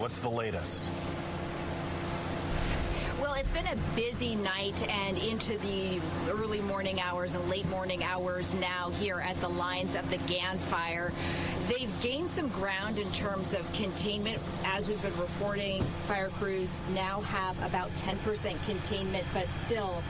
What's the latest? Well, it's been a busy night and into the early morning hours and late morning hours now here at the lines of the Gann Fire. They've gained some ground in terms of containment. As we've been reporting, fire crews now have about 10% containment, but still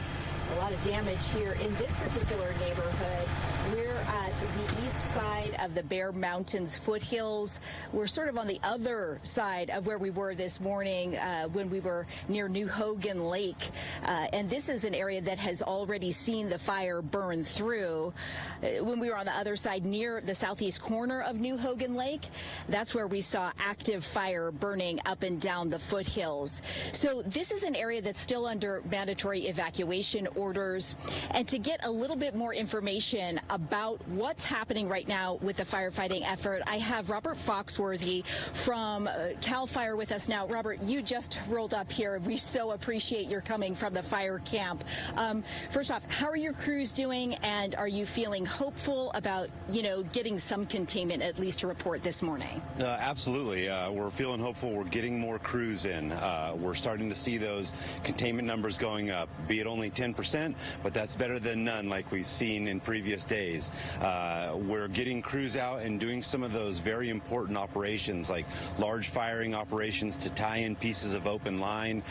a lot of damage here in this particular neighborhood. We're at the east side of the Bear Mountains foothills. We're sort of on the other side of where we were this morning when we were near New Hogan Lake. And this is an area that has already seen the fire burn through. When we were on the other side near the southeast corner of New Hogan Lake, that's where we saw active fire burning up and down the foothills. So this is an area that's still under mandatory evacuation orders. And to get a little bit more information about what's happening right now with the firefighting effort, I have Robert Foxworthy from CAL FIRE with us now. Robert, you just rolled up here. We so appreciate your coming from the fire camp. First off, how are your crews doing, and are you feeling hopeful about, getting some containment at least to report this morning? Absolutely. We're feeling hopeful. We're getting more crews in. We're starting to see those containment numbers going up, be it only 10%, but that's better than none like we've seen in previous days. We're getting crews out and doing some of those very important operations like large firing operations to tie in pieces of open line.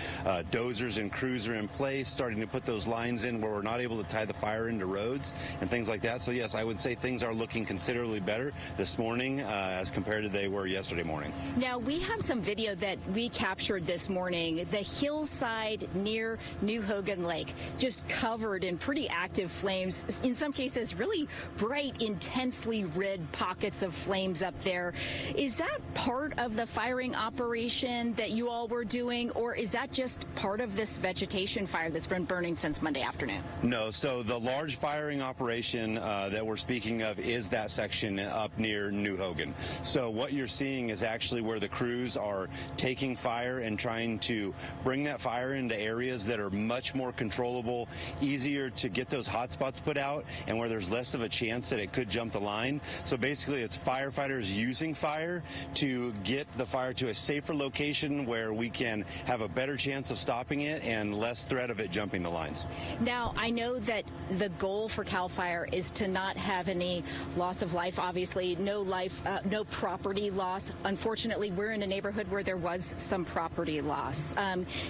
Dozers and crews are in place, starting to put those lines in where we're not able to tie the fire into roads and things like that. So yes, I would say things are looking considerably better this morning as compared to they were yesterday morning. Now, we have some video that we captured this morning. The hillside near New Hogan Lake just covered in pretty active flames, in some cases really bright, intensely red pockets of flames up there. Is that part of the firing operation that you all were doing, or is that just part of this vegetation fire that's been burning since Monday afternoon? No, so the large firing operation that we're speaking of is that section up near New Hogan. So what you're seeing is actually where the crews are taking fire and trying to bring that fire into areas that are much more controllable, easier to get those hot spots put out, and where there's less of a chance that it could jump the line. So basically it's firefighters using fire to get the fire to a safer location where we can have a better chance of stopping it and less threat of it jumping the lines. Now, I know that the goal for CAL FIRE is to not have any loss of life, obviously, no property loss. Unfortunately, we're in a neighborhood where there was some property loss.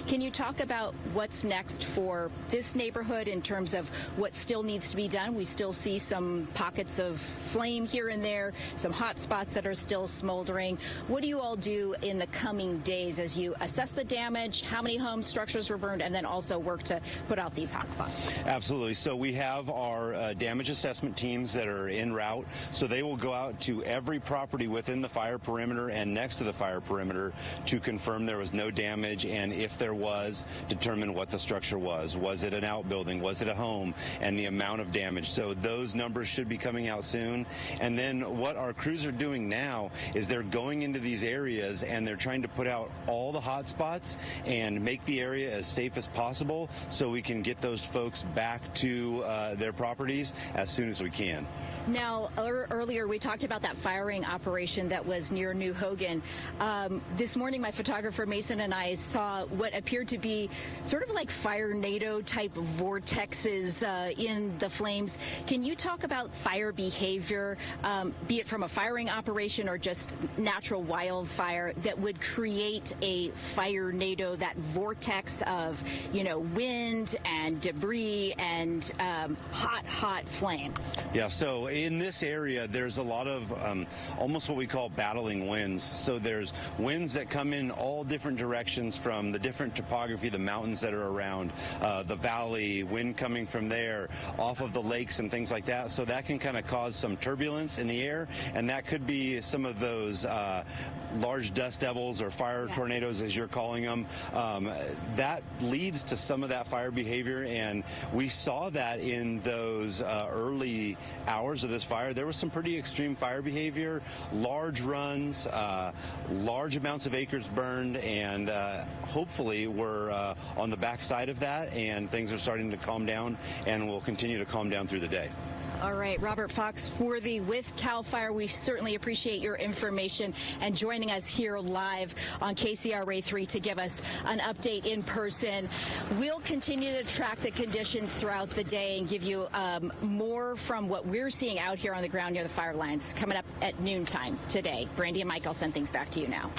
Can you talk about what's next for this neighborhood in terms of what still needs to be done? We still see some pockets of flame here and there, some hot spots that are still smoldering. What do you all do in the coming days as you assess the damage, how many homes, structures were burned, and then also work to put out these hot spots? Absolutely. So we have our damage assessment teams that are en route. So they will go out to every property within the fire perimeter and next to the fire perimeter to confirm there was no damage, and if there was, determine what the structure was. Was it an outbuilding? Was it a home? And the amount of damage. So those numbers should be coming out soon. And then what our crews are doing now is they're going into these areas and they're trying to put out all the hot spots and make the area as safe as possible so we can get those folks back to their properties as soon as we can. Now, earlier we talked about that firing operation that was near New Hogan. This morning, my photographer Mason and I saw what appeared to be sort of like fire-nado type vortexes in the flames. Can you talk about fire behavior, be it from a firing operation or just natural wildfire, that would create a fire-nado, that vortex of, wind and debris and hot flame? Yeah, so in this area, there's a lot of almost what we call battling winds. So there's winds that come in all different directions from the different topography, the mountains that are around, the valley, wind coming from there, off of the lakes and things like that. So that can kind of cause some turbulence in the air, and that could be some of those large dust devils or fire tornadoes, as you're calling them. That leads to some of that fire behavior, and we saw that in those early hours of this fire. There was some pretty extreme fire behavior, large runs, large amounts of acres burned, and hopefully we're on the backside of that, and things are starting to calm down and will continue to calm down through the day. All right, Robert Foxworthy with CAL FIRE. We certainly appreciate your information and joining us here live on KCRA 3 to give us an update in person. We'll continue to track the conditions throughout the day and give you more from what we're seeing out here on the ground near the fire lines coming up at noontime today. Brandy and Mike, I'll send things back to you now.